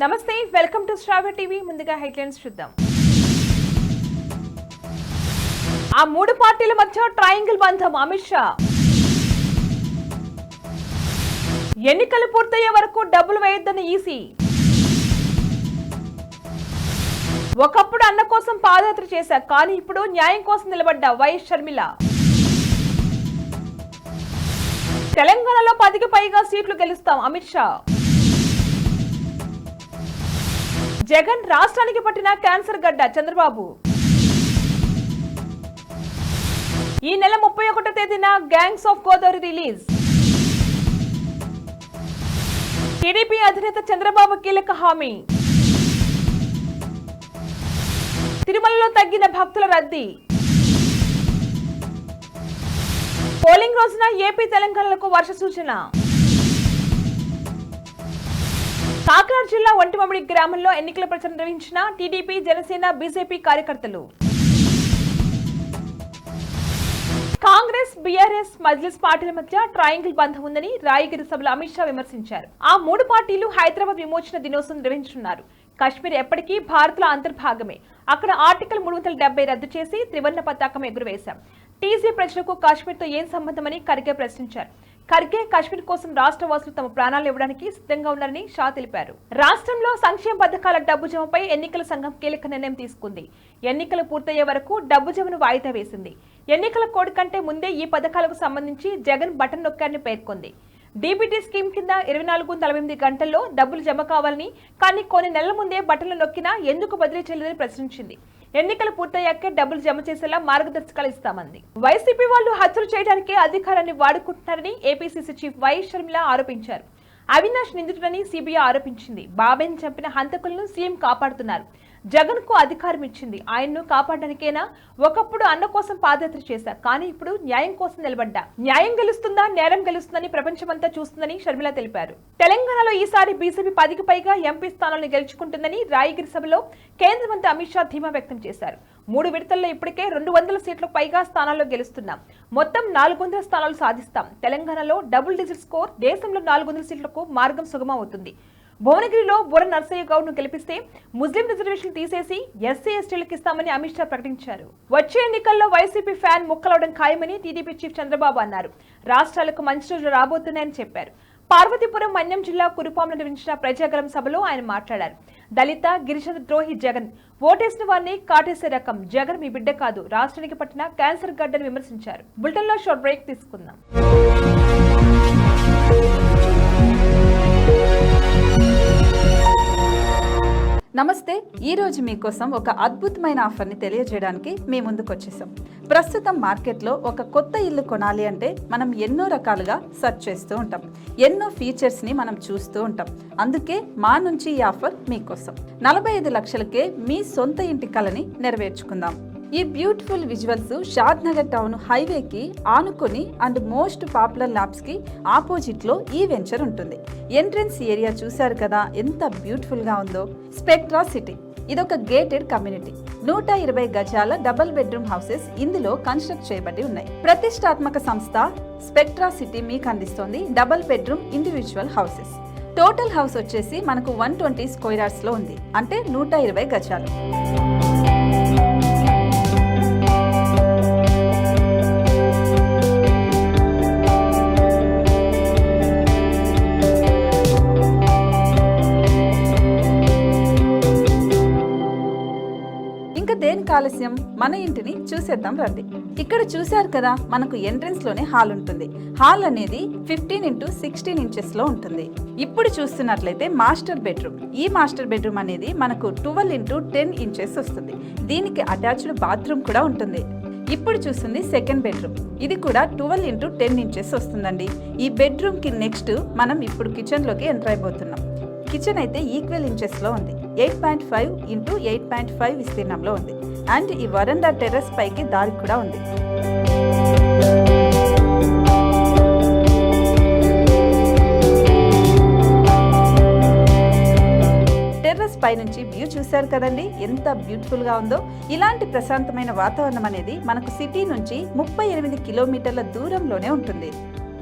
నమస్తే, welcome to Sravya TV. ముందుగా headlines చూద్దాం. ఆ మూడు పార్టీల మధ్య ట్రయాంగిల్ బంధం. అమిత్ షా ఎన్నికలు పూర్తయ్యే వరకు డబ్బులు వేయొద్దని ఈసీ. ఒకప్పుడు అన్న కోసం పాదయాత్ర చేశా, కానీ ఇప్పుడు న్యాయం కోసం నిలబడ్డ వైఎస్ షర్మిల. తెలంగాణలో 10కి పైగా సీట్లు గెలుస్తాం. అమిత్ షా. జగన్ రాష్ట్రానికి పట్టిన క్యాన్సర్ గడ్డ. చంద్రబాబు. ఈ నెల 31వ తేదీన gangs of Godavari release. TDP అధినేత చంద్రబాబు కీలక హామీ. తిరుమలలో తగ్గిన భక్తుల రద్దీ. పోలింగ్ రోజున ఏపీ తెలంగాణలకు వర్ష సూచన. కాకినాడ జిల్లా ఒంటిమమిడి గ్రామంలో ఎన్నికల ప్రచారం నిర్వహించిన టీడీపీ, జనసేన, బీజేపీ కార్యకర్తలు. కాంగ్రెస్, బీఆర్ఎస్, మజ్లిస్ పార్టీల మధ్య ట్రయాంగిల్ బంధం ఉందని రాయగిరి సభలో అమిత్ షా విమర్శించారు. ఆ మూడు పార్టీలు హైదరాబాద్ విమోచన దినోత్సవం నిర్వహించనున్నారు. కశ్మీర్ ఎప్పటికీ భారత్లో అంతర్భాగమే. అక్కడ ఆర్టికల్ 370 రద్దు చేసి త్రివర్ణ పతాకం ఎగురవేశాం. టీజీ ప్రజలకు కాశ్మీర్తో ఏం సంబంధమని ఖర్గే ప్రశ్నించారు. ఖర్గే కాశ్మీర్ కోసం రాష్ట్ర వాసులు తమ ప్రాణాలు ఇవ్వడానికి సిద్ధంగా ఉన్నారని షా తెలిపారు. రాష్ట్రంలో సంక్షేమ పథకాల డబ్బు జమపై ఎన్నికల సంఘం కీలక నిర్ణయం తీసుకుంది. ఎన్నికలు పూర్తయ్యే వరకు డబ్బు జమను వాయిదా వేసింది. ఎన్నికల కోడ్ కంటే ముందే ఈ పథకాలకు సంబంధించి జగన్ బటన్ నొక్కారని పేర్కొంది. డీబీటీ స్కీమ్ కింద 24-48 గంటల్లో డబ్బులు జమ కావాలని, కానీ కొన్ని నెలల ముందే బటన్లు నొక్కినా ఎందుకు బదిలీ చేయలేదని ప్రశ్నించింది. ఎన్నికలు పూర్తయ్యాకే డబ్బులు జమ చేసేలా మార్గదర్శకాలు ఇస్తామంది. వైసీపీ వాళ్ళు హత్యలు చేయడానికి అధికారాన్ని వాడుకుంటున్నారని ఏపీసీసీ చీఫ్ వైఎస్ షర్మిల ఆరోపించారు. అవినాష్ నిందితుడని సీబీఐ ఆరోపించింది. బాబాయ్ని చంపిన హంతకులను సీఎం కాపాడుతున్నారు. జగన్ కు అధికారం ఇచ్చింది ఆయన్ను కాపాడడానికేనా? ఒకప్పుడు అన్న కోసం పాదయాత్ర చేశా, కానీ ఇప్పుడు న్యాయం కోసం నిలబడ్డా. న్యాయం గెలుస్తుందా, నేరం గెలుస్తుందని ప్రపంచమంతా చూస్తుందని షర్మిల తెలిపారు. తెలంగాణలో ఈసారి బీజేపీ 10కి పైగా ఎంపీ స్థానాలను గెలుచుకుంటుందని రాయగిరి సభలో కేంద్ర మంత్రి అమిత్ షా ధీమా వ్యక్తం చేశారు. 3 విడతల్లో ఇప్పటికే 200 సీట్లకు పైగా స్థానాల్లో గెలుస్తున్నాం. మొత్తం 400 స్థానాలు సాధిస్తాం. తెలంగాణలో డబుల్ డిజిట్ స్కోర్, దేశంలో 400 సీట్లకు మార్గం సుగమం అవుతుంది. భువనగిరిలో బుర్ర నర్సయ్య గౌడ్ ను గెలిపిస్తే ముస్లిం రిజర్వేషన్ తీసేసి ఎస్సీ ఎస్టీలకు ఇస్తామని అమిత్ షా ప్రకటించారు. వచ్చే ఎన్నికల్లో వైసీపీ ఫ్యాన్ ముక్కలవడం ఖాయమని టీడీపీ చీఫ్ చంద్రబాబు అన్నారు. రాష్ట్రాలకు మంచి రోజులు రాబోతున్నాయని చెప్పారు. పార్వతీపురం, మన్యం జిల్లా కురుపాంలో నిర్వహించిన ప్రజాగలం సభలో ఆయన మాట్లాడారు. దళిత, గిరిజన ద్రోహి జగన్, ఓటేసిన వారిని కాటేసే రకం. జగన్ మీ బిడ్డ కాదు, రాష్ట్రానికి పట్టిన క్యాన్సర్ గడ్డను విమర్శించారు. బులెటిన్ లో షార్ట్ బ్రేక్ తీసుకుందాం. నమస్తే, ఈరోజు మీకోసం ఒక అద్భుతమైన ఆఫర్ని తెలియజేయడానికి మీ ముందుకు వచ్చేసాం. ప్రస్తుతం మార్కెట్లో ఒక కొత్త ఇల్లు కొనాలి అంటే మనం ఎన్నో రకాలుగా సెర్చ్ చేస్తూ ఉంటాం. ఎన్నో ఫీచర్స్ని మనం చూస్తూ ఉంటాం. అందుకే మా నుంచి ఈ ఆఫర్ మీకోసం. 45 లక్షలకే మీ సొంత ఇంటి కలని నెరవేర్చుకుందాం. ఈ బ్యూటిఫుల్ విజువల్స్ షాద్ నగర్ టౌన్ హైవేకి ఆనుకొని అండ్ మోస్ట్ పాపులర్ ల్యాబ్స్ కి ఆపోజిట్ లో ఈ వెంచర్ ఉంటుంది. ఎంట్రన్స్ ఏరియా చూశారు కదా ఎంత బ్యూటిఫుల్ గా ఉందో. స్పెక్ట్రా సిటీ ఇదొక గేటెడ్ కమ్యూనిటీ. 120 గజాల డబుల్ బెడ్రూమ్ హౌసెస్ ఇందులో కన్స్ట్రక్ట్ చేయబడి ఉన్నాయి. ప్రతిష్టాత్మక సంస్థ స్పెక్ట్రా సిటీ మీకు అందిస్తోంది double bedroom individual houses. Total house వచ్చేసి మనకు 120 స్క్వేర్ యార్డ్స్ లో ఉంది, అంటే 120 గజాలు. దేనికి ఆలస్యం, మన ఇంటిని చూసేద్దాం రండి. ఇక్కడ చూశారు కదా, మనకు ఎంట్రన్స్ లోనే హాల్ ఉంటుంది. హాల్ అనేది 15x16 ఇంచెస్ లో ఉంటుంది. ఇప్పుడు చూస్తున్నట్లయితే మాస్టర్ బెడ్రూమ్. ఈ మాస్టర్ బెడ్రూమ్ అనేది మనకు 12x10 ఇంచెస్ వస్తుంది. దీనికి అటాచ్డ్ బాత్రూమ్ కూడా ఉంటుంది. ఇప్పుడు చూస్తుంది సెకండ్ బెడ్రూమ్. ఇది కూడా 12x10 ఇంచెస్ వస్తుందండి. ఈ బెడ్రూమ్ కి నెక్స్ట్ మనం ఇప్పుడు కిచెన్ లోకి ఎంటర్ అయిపోతున్నాం. కిచెన్ అయితే ఈక్వల్ ఇంచెస్ లో ఉంది. 8.5x8.5 విస్తీర్ణంలో ఉంది. అండ్ ఈ వరండా టెర్రస్ పైకి దారి కూడా ఉంది. టెర్రస్ పై నుంచి వ్యూ చూశారు కదండి, ఎంత బ్యూటిఫుల్ గా ఉందో. ఇలాంటి ప్రశాంతమైన వాతావరణం అనేది మనకు సిటీ నుంచి 38 కిలోమీటర్ల దూరంలోనే ఉంటుంది.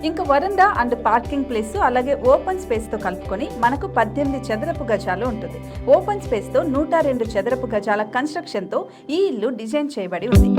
ఇంకా వరండా అండ్ పార్కింగ్ ప్లేస్ అలాగే ఓపెన్ స్పేస్ తో కలుపుకొని మనకు 18 చదరపు గజాలు ఉంటుంది. ఓపెన్ స్పేస్ తో 102 చదరపు గజాల కన్స్ట్రక్షన్ తో ఈ ఇల్లు డిజైన్ చేయబడి ఉంది.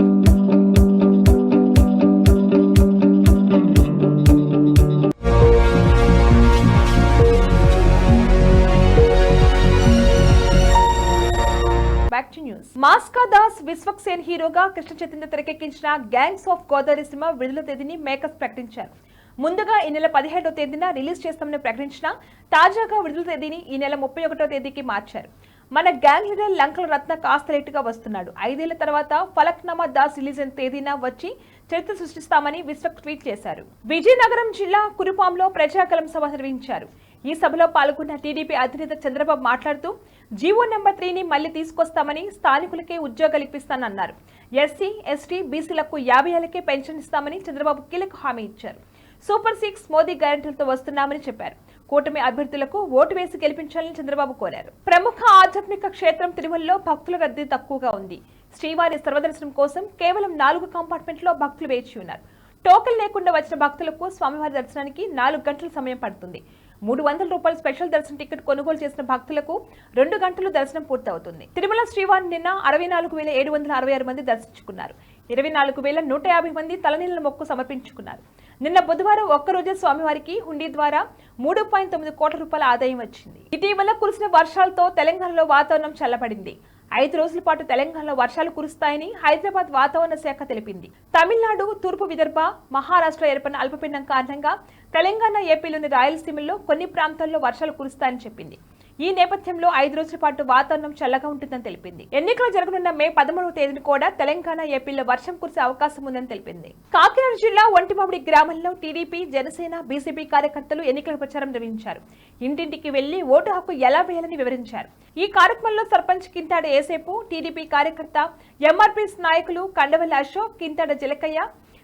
మాస్కా దాస్ విశ్వక్సేన్ హీరోగా కృష్ణ చైతన్య తెరకెక్కించిన గ్యాంగ్స్ ఆఫ్ గోదావరి సినిమా విడుదల తేదీని మేకర్స్ ప్రకటించారు. ముందుగా ఈ నెల 17వ తేదీన రిలీజ్ చేస్తామని ప్రకటించిన తాజాగా విడుదల తేదీని ఈ నెల 31వ తేదీకి మార్చారు. మన గ్యాంగ్ లీడర్ లంకల రత్న కాస్త లేటుగా వస్తున్నాడు. 5 ఏళ్ల తర్వాత ఫలక్నామా దాస్ రిలీజ్ అయిన తేదీన వచ్చి చరిత్ర సృష్టిస్తామని విశ్వక్ ట్వీట్ చేశారు. విజయనగరం జిల్లా కురుపాంలో ప్రజాకలం సభ నిర్వహించారు. ఈ సభలో పాల్గొన్న టీడీపీ అధినేత చంద్రబాబు మాట్లాడుతూ జీవో నెంబర్ 3ని మళ్లీ తీసుకొస్తామని, స్థానికులకే ఉద్యోగాలు ఇప్పిస్తానన్నారు. ఎస్సీ, ఎస్టీ, బీసీలకు 50 ఏళ్లకే పెన్షన్ ఇస్తామని చంద్రబాబు కీలక హామీ ఇచ్చారు. సూపర్ 6 మోదీ గ్యారెంటీలతో వస్తున్నామని చెప్పారు. కూటమి అభ్యర్థులకు ఓటు వేసి గెలిపించాలని చంద్రబాబు కోరారు. ప్రముఖ ఆధ్యాత్మిక క్షేత్రం తిరుమలలో భక్తుల రద్దీ తక్కువగా ఉంది. శ్రీవారి సర్వదర్శనం కోసం కేవలం 4 కంపార్ట్మెంట్లో భక్తులు వేచి ఉన్నారు. టోకెన్ లేకుండా వచ్చిన భక్తులకు స్వామివారి దర్శనానికి 4 గంటల సమయం పడుతుంది. 300 రూపాయల స్పెషల్ దర్శన టికెట్ కొనుగోలు చేసిన భక్తులకు 2 గంటలు దర్శనం పూర్తవుతుంది. తిరుమల శ్రీవారిని నిన్న 64,766 మంది దర్శించుకున్నారు. 24,150 మంది తలనీళ్ల మొక్కు సమర్పించుకున్నారు. నిన్న బుధవారం ఒక్కరోజే స్వామివారికి హుండీ ద్వారా 3.9 కోట్ల రూపాయల ఆదాయం వచ్చింది. ఇటీవల కురిసిన వర్షాలతో తెలంగాణలో వాతావరణం చల్లబడింది. 5 రోజుల పాటు తెలంగాణలో వర్షాలు కురుస్తాయని హైదరాబాద్ వాతావరణ శాఖ తెలిపింది. తమిళనాడు, తూర్పు విదర్భ, మహారాష్ట్ర ఏర్పడిన అల్పపీడనం కారణంగా తెలంగాణ, ఏపీలోని రాయలసీమల్లో కొన్ని ప్రాంతాల్లో వర్షాలు కురుస్తాయని చెప్పింది. ఈ నేపథ్యంలో 5 రోజుల పాటు వాతావరణం చల్లగా ఉంటుందని తెలిపింది. ఎన్నికలు జరగనున్న మే 13వ తేదీన కూడా తెలంగాణ, ఏపీలో వర్షం కురిసే అవకాశం ఉందని తెలిపింది. కాకినాడ జిల్లా ఒంటిమామిడి గ్రామంలో టీడీపీ, జనసేన, బీజేపీ కార్యకర్తలు ఎన్నికల ప్రచారం నిర్వహించారు. ఇంటింటికి వెళ్లి ఓటు హక్కు ఎలా వేయాలని వివరించారు. ఈ కార్యక్రమంలో సర్పంచ్ కింతాడ ఏసేపు, టీడీపీ కార్యకర్త ఎంఆర్పీఎస్ నాయకులు కండవల్లి అశోక్, కింతాడ జలకయ్య,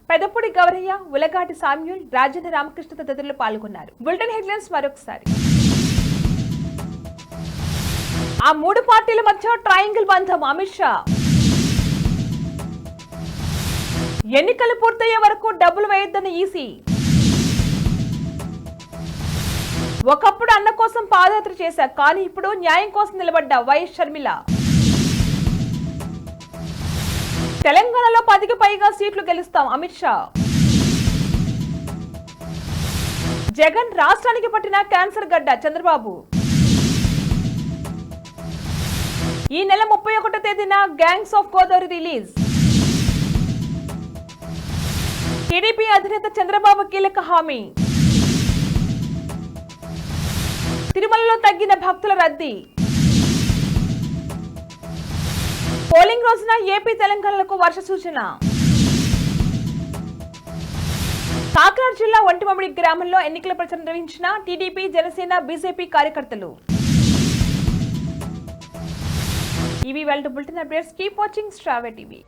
పెదపూడి గౌరయ్య, ఉలగాటి సామ్యూల్, రాజన్న రామకృష్ణ తదితరులు పాల్గొన్నారు. బులెటిన్ హెడ్లైన్స్ మరొకసారి. ఆ 3 పార్టీల మధ్య ట్రయాంగిల్ బంధం. అమిత్ షా ఎన్నికలు పూర్తయ్యే వరకు డబ్బులు వేయొద్దని ఈసీ. ఒకప్పుడు అన్న కోసం పాదయాత్ర చేశా, కానీ ఇప్పుడు న్యాయం కోసం నిలబడ్డా వైఎస్ షర్మిల. తెలంగాణలో 10కి పైగా సీట్లు గెలుస్తాం. అమిత్ షా. జగన్ రాష్ట్రానికి పట్టిన క్యాన్సర్ గడ్డ. చంద్రబాబు. ఈ నెల 31వ తేదీన gangs of Godavari release. TDP అధినేత చంద్రబాబు కీలక హామీ. తిరుమలలో తగ్గిన భక్తుల రద్దీ. పోలింగ్ రోజున ఏపీ, తెలంగాణలకు వర్ష సూచన. కాకినాడ జిల్లా ఒంటిమామిడి గ్రామంలో ఎన్నికల ప్రచారం నిర్వహించిన టీడీపీ, జనసేన, బీజేపీ కార్యకర్తలు. ఇవి వాళ్ళ బులెటిన్ అప్డేట్స్. కీప్ వాచింగ్ స్ట్రావే టీవీ.